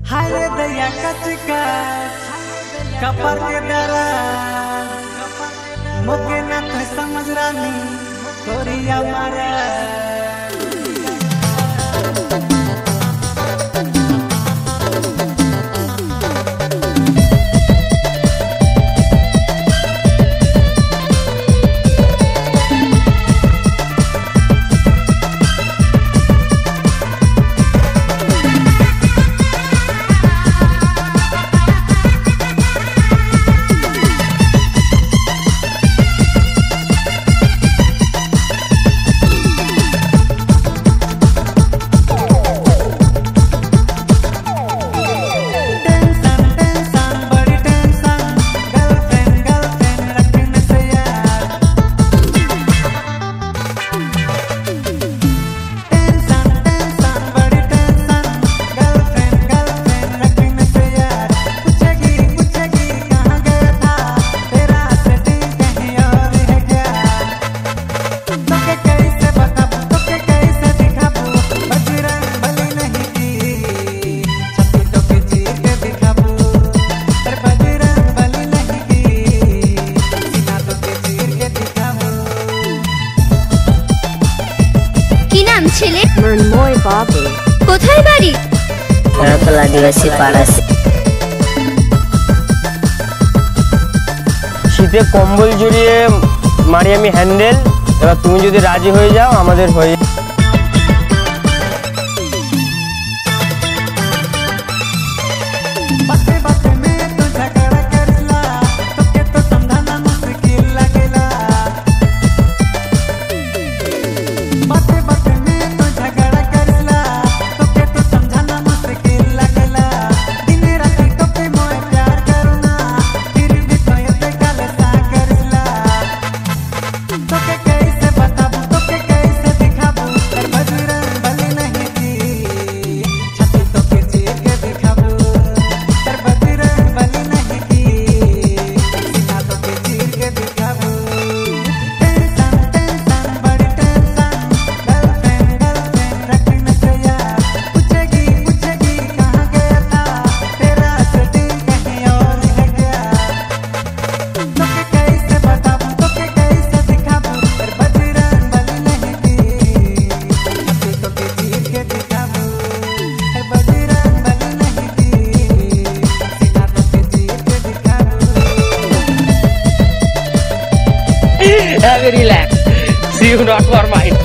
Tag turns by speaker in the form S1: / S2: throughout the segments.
S1: हरे दया कचका कपर के दरा मोके ना तो समझ रानी तोरिया मारा
S2: মৃন্ময় বাবু কোথায় বাড়ি? আদিবাসী পাড়া।
S3: শীতে কম্বল জড়িয়ে মারি আমি হ্যান্ডেল। এবার তুমি যদি রাজি হয়ে যাও আমাদের হয়ে relax. See you not for mine.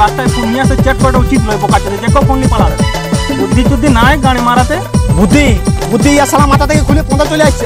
S4: রাস্তায় ফোন নিয়ে আসে চেক করা উচিত নয়। বোকা চলে চেক ফোন নিয়ে পালাবে। বুদ্ধি যদি নাই গাড়ি মারাতে বুদ্ধি বুদ্ধি সালা মাথা থেকে খুলে পোঁদা চলে আসছে।